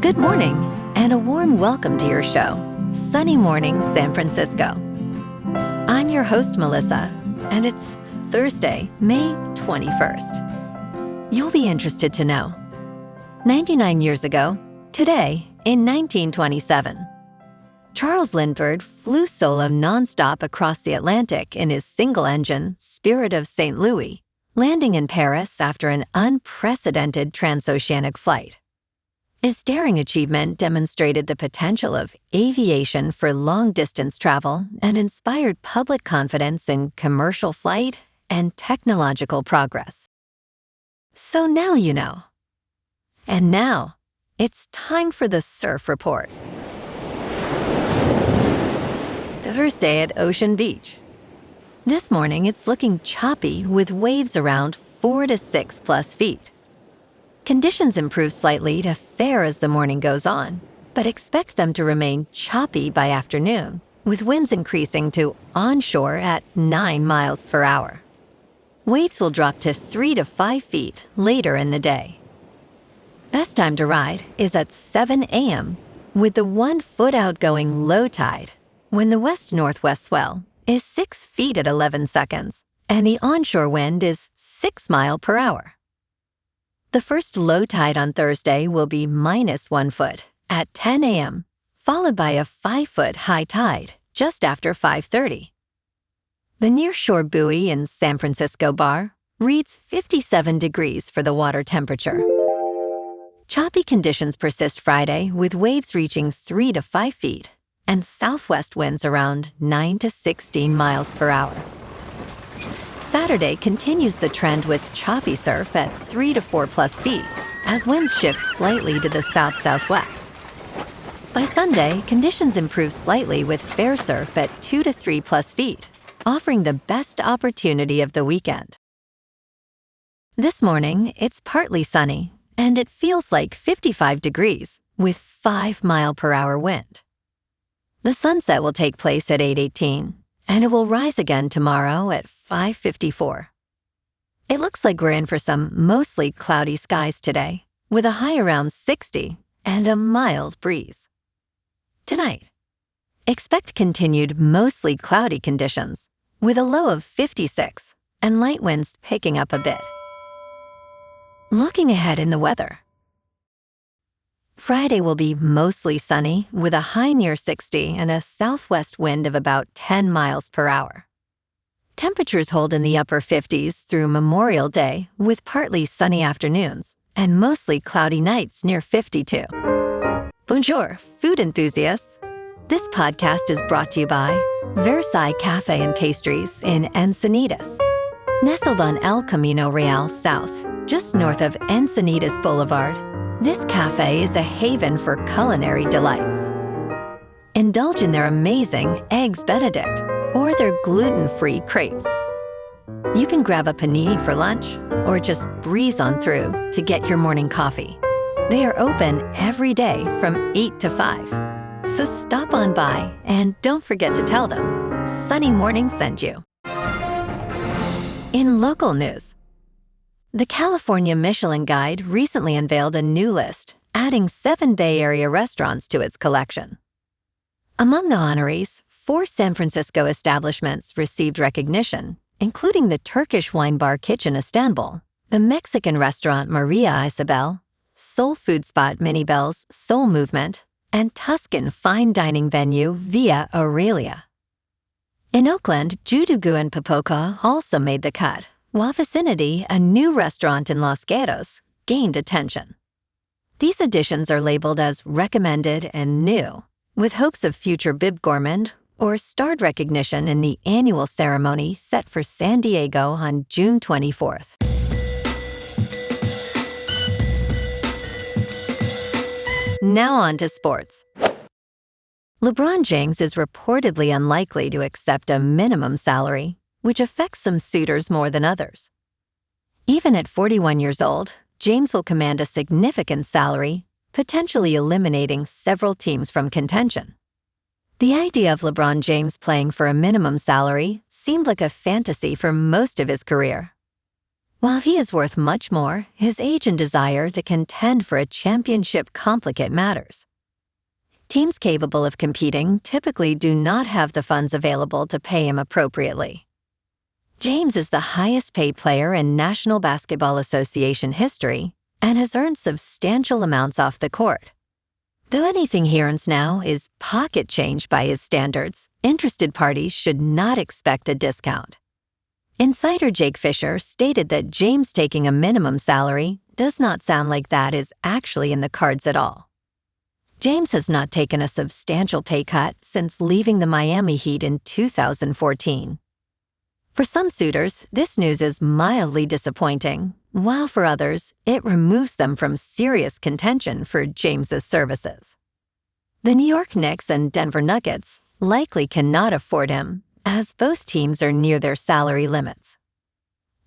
Good morning, and a warm welcome to your show, Sunny Mornings San Francisco. I'm your host, Melissa, and it's Thursday, May 21st. You'll be interested to know. 99 years ago, today, in 1927, Charles Lindbergh flew solo nonstop across the Atlantic in his single-engine Spirit of St. Louis, landing in Paris after an unprecedented transoceanic flight. His daring achievement demonstrated the potential of aviation for long-distance travel and inspired public confidence in commercial flight and technological progress. So now you know. And now, it's time for the Surf Report. Thursday at Ocean Beach. This morning, it's looking choppy with waves around 4 to 6 plus feet. Conditions improve slightly to fair as the morning goes on, but expect them to remain choppy by afternoon, with winds increasing to onshore at 9 miles per hour. Waves will drop to 3 to 5 feet later in the day. Best time to ride is at 7 a.m. with the 1 foot outgoing low tide, when the west-northwest swell is 6 feet at 11 seconds, and the onshore wind is 6 miles per hour. The first low tide on Thursday will be -1 foot at 10 a.m., followed by a 5-foot high tide just after 5:30. The nearshore buoy in San Francisco Bar reads 57 degrees for the water temperature. Choppy conditions persist Friday with waves reaching 3 to 5 feet and southwest winds around 9 to 16 miles per hour. Saturday continues the trend with choppy surf at 3 to 4 plus feet as winds shift slightly to the south-southwest. By Sunday, conditions improve slightly with fair surf at 2 to 3 plus feet, offering the best opportunity of the weekend. This morning, it's partly sunny, and it feels like 55 degrees with 5 mile per hour wind. The sunset will take place at 8:18, and it will rise again tomorrow at 5:54. It looks like we're in for some mostly cloudy skies today, with a high around 60 and a mild breeze. Tonight, expect continued mostly cloudy conditions, with a low of 56 and light winds picking up a bit. Looking ahead in the weather. Friday will be mostly sunny with a high near 60 and a southwest wind of about 10 miles per hour. Temperatures hold in the upper 50s through Memorial Day with partly sunny afternoons and mostly cloudy nights near 52. Bonjour, food enthusiasts. This podcast is brought to you by Versailles Cafe and Pastries in Encinitas. Nestled on El Camino Real South, just north of Encinitas Boulevard, this cafe is a haven for culinary delights. Indulge in their amazing Eggs Benedict or their gluten-free crepes. You can grab a panini for lunch or just breeze on through to get your morning coffee. They are open every day from 8 to 5. So stop on by and don't forget to tell them Sunny Morning sent you. In local news, the California Michelin Guide recently unveiled a new list, adding 7 Bay Area restaurants to its collection. Among the honorees, 4 San Francisco establishments received recognition, including the Turkish wine bar Kitchen Istanbul, the Mexican restaurant Maria Isabel, soul food spot Minibel's Soul Movement, and Tuscan fine dining venue Via Aurelia. In Oakland, Judugu and Popoca also made the cut, while Vicinity, a new restaurant in Los Gatos, gained attention. These additions are labeled as recommended and new, with hopes of future Bib Gourmand or starred recognition in the annual ceremony set for San Diego on June 24th. Now on to sports. LeBron James is reportedly unlikely to accept a minimum salary, which affects some suitors more than others. Even at 41 years old, James will command a significant salary, potentially eliminating several teams from contention. The idea of LeBron James playing for a minimum salary seemed like a fantasy for most of his career. While he is worth much more, his age and desire to contend for a championship complicate matters. Teams capable of competing typically do not have the funds available to pay him appropriately. James is the highest-paid player in National Basketball Association history and has earned substantial amounts off the court. Though anything he earns now is pocket change by his standards, interested parties should not expect a discount. Insider Jake Fisher stated that James taking a minimum salary does not sound like that is actually in the cards at all. James has not taken a substantial pay cut since leaving the Miami Heat in 2014. For some suitors, this news is mildly disappointing, while for others, it removes them from serious contention for James's services. The New York Knicks and Denver Nuggets likely cannot afford him, as both teams are near their salary limits.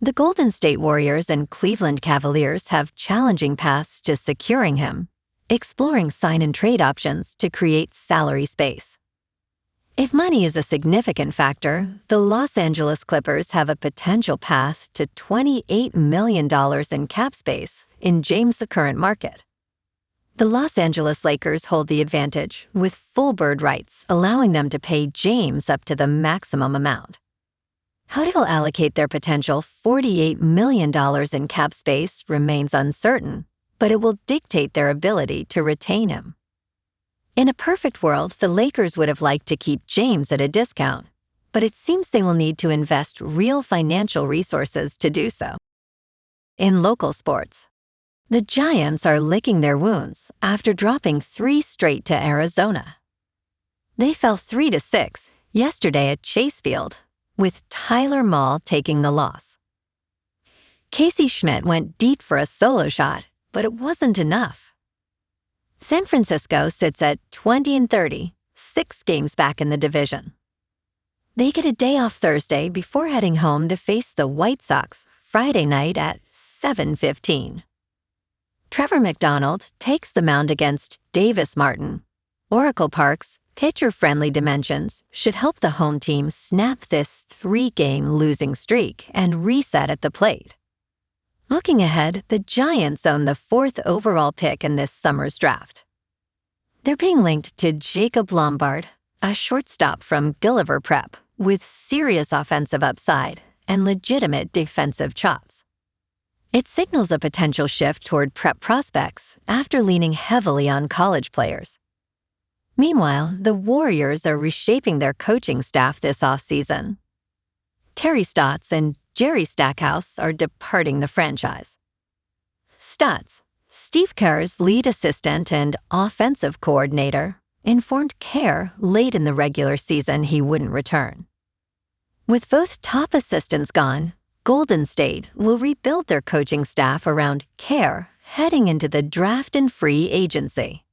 The Golden State Warriors and Cleveland Cavaliers have challenging paths to securing him, exploring sign-and-trade options to create salary space. If money is a significant factor, the Los Angeles Clippers have a potential path to $28 million in cap space in James' current market. The Los Angeles Lakers hold the advantage, with full bird rights allowing them to pay James up to the maximum amount. How they'll allocate their potential $48 million in cap space remains uncertain, but it will dictate their ability to retain him. In a perfect world, the Lakers would have liked to keep James at a discount, but it seems they will need to invest real financial resources to do so. In local sports, the Giants are licking their wounds after dropping 3 straight to Arizona. They fell 3-6 yesterday at Chase Field, with Tyler Mahle taking the loss. Casey Schmidt went deep for a solo shot, but it wasn't enough. San Francisco sits at 20-30, 6 games back in the division. They get a day off Thursday before heading home to face the White Sox Friday night at 7:15. Trevor McDonald takes the mound against Davis Martin. Oracle Park's pitcher-friendly dimensions should help the home team snap this 3-game losing streak and reset at the plate. Looking ahead, the Giants own the 4th overall pick in this summer's draft. They're being linked to Jacob Lombard, a shortstop from Gulliver Prep with serious offensive upside and legitimate defensive chops. It signals a potential shift toward prep prospects after leaning heavily on college players. Meanwhile, the Warriors are reshaping their coaching staff this offseason. Terry Stotts and Jerry Stackhouse are departing the franchise. Stotts, Steve Kerr's lead assistant and offensive coordinator, informed Kerr late in the regular season he wouldn't return. With both top assistants gone, Golden State will rebuild their coaching staff around Kerr heading into the draft and free agency.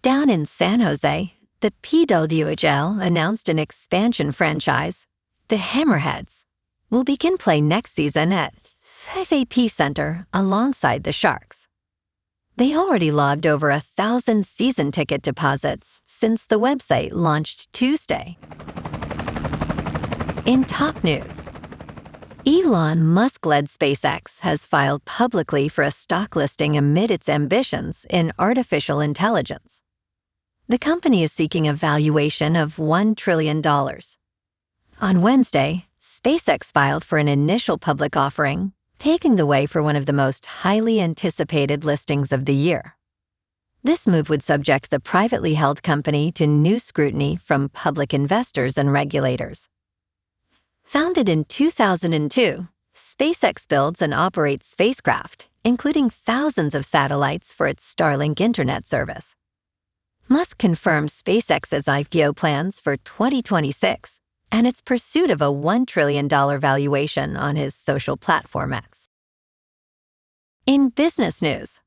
Down in San Jose, the PWHL announced an expansion franchise. The Hammerheads will begin play next season at SAP Center alongside the Sharks. They already logged over 1,000 season ticket deposits since the website launched Tuesday. In top news, Elon Musk-led SpaceX has filed publicly for a stock listing amid its ambitions in artificial intelligence. The company is seeking a valuation of $1 trillion. On Wednesday, SpaceX filed for an initial public offering, paving the way for one of the most highly anticipated listings of the year. This move would subject the privately held company to new scrutiny from public investors and regulators. Founded in 2002, SpaceX builds and operates spacecraft, including thousands of satellites for its Starlink internet service. Musk confirmed SpaceX's IPO plans for 2026 and its pursuit of a $1 trillion valuation on his social platform X. In business news,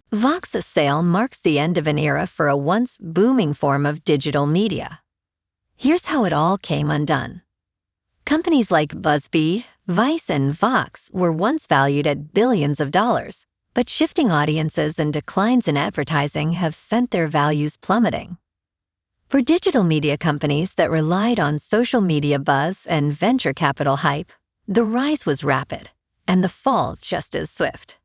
Vox's sale marks the end of an era for a once booming form of digital media. Here's how it all came undone. Companies like BuzzFeed, Vice, and Vox were once valued at billions of dollars, but shifting audiences and declines in advertising have sent their values plummeting. For digital media companies that relied on social media buzz and venture capital hype, the rise was rapid, and the fall just as swift.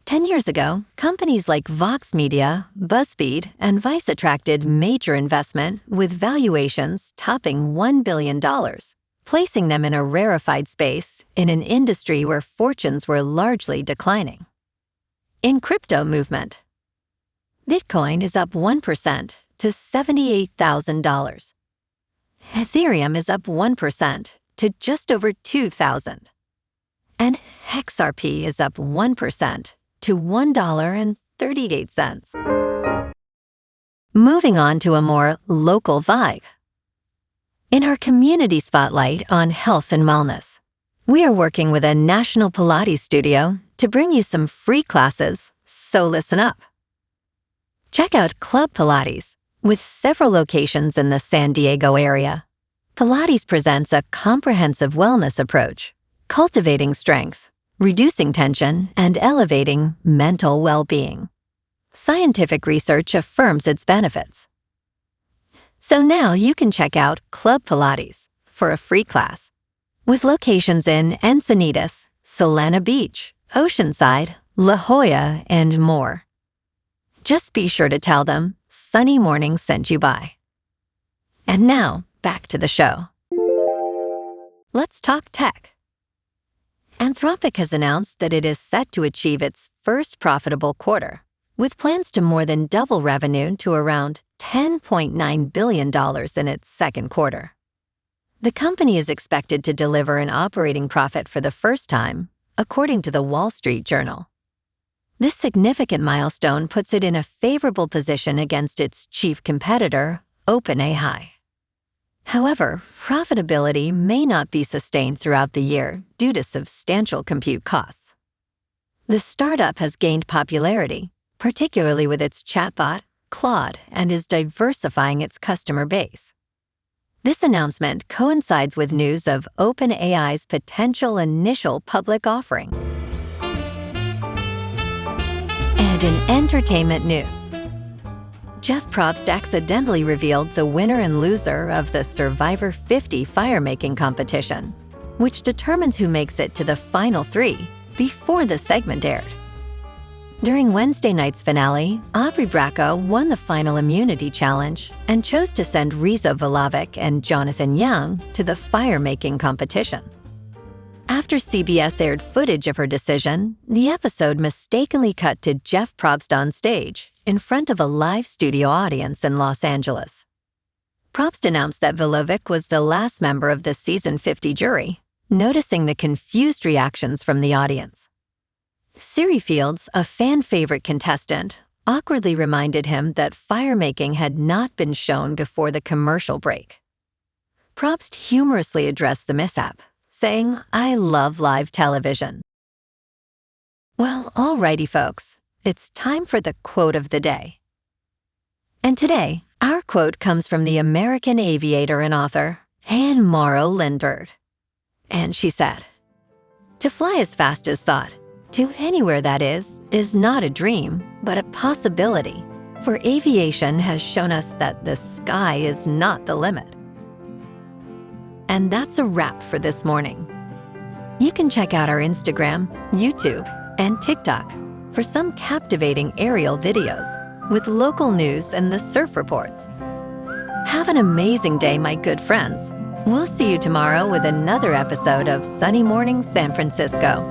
10 years ago, companies like Vox Media, BuzzFeed, and Vice attracted major investment with valuations topping $1 billion, placing them in a rarefied space in an industry where fortunes were largely declining. In crypto movement, Bitcoin is up 1% to $78,000. Ethereum is up 1% to just over $2,000. And XRP is up 1% to $1.38. Moving on to a more local vibe. In our community spotlight on health and wellness, we are working with a national Pilates studio to bring you some free classes, so listen up. Check out Club Pilates, with several locations in the San Diego area. Pilates presents a comprehensive wellness approach, cultivating strength, reducing tension, and elevating mental well-being. Scientific research affirms its benefits. So now you can check out Club Pilates for a free class, with locations in Encinitas, Solana Beach, Oceanside, La Jolla, and more. Just be sure to tell them Sunny Morning sent you by. And now, back to the show. Let's talk tech. Anthropic has announced that it is set to achieve its first profitable quarter, with plans to more than double revenue to around $10.9 billion in its second quarter. The company is expected to deliver an operating profit for the first time, according to the Wall Street Journal. This significant milestone puts it in a favorable position against its chief competitor, OpenAI. However, profitability may not be sustained throughout the year due to substantial compute costs. The startup has gained popularity, particularly with its chatbot, Claude, and is diversifying its customer base. This announcement coincides with news of OpenAI's potential initial public offering. And in entertainment news, Jeff Probst accidentally revealed the winner and loser of the Survivor 50 fire-making competition, which determines who makes it to the final three before the segment aired. During Wednesday night's finale, Aubrey Bracco won the final immunity challenge and chose to send Riza Vlahovic and Jonathan Young to the fire-making competition. After CBS aired footage of her decision, the episode mistakenly cut to Jeff Probst on stage in front of a live studio audience in Los Angeles. Probst announced that Vlahovic was the last member of the season 50 jury, noticing the confused reactions from the audience. Siri Fields, a fan-favorite contestant, awkwardly reminded him that fire-making had not been shown before the commercial break. Probst humorously addressed the mishap, saying, "I love live television." Well, alrighty folks, it's time for the quote of the day. And today, our quote comes from the American aviator and author, Anne Morrow Lindbergh. And she said, "To fly as fast as thought, to anywhere that is not a dream, but a possibility, for aviation has shown us that the sky is not the limit." And that's a wrap for this morning. You can check out our Instagram, YouTube, and TikTok for some captivating aerial videos with local news and the surf reports. Have an amazing day, my good friends. We'll see you tomorrow with another episode of Sunny Morning San Francisco.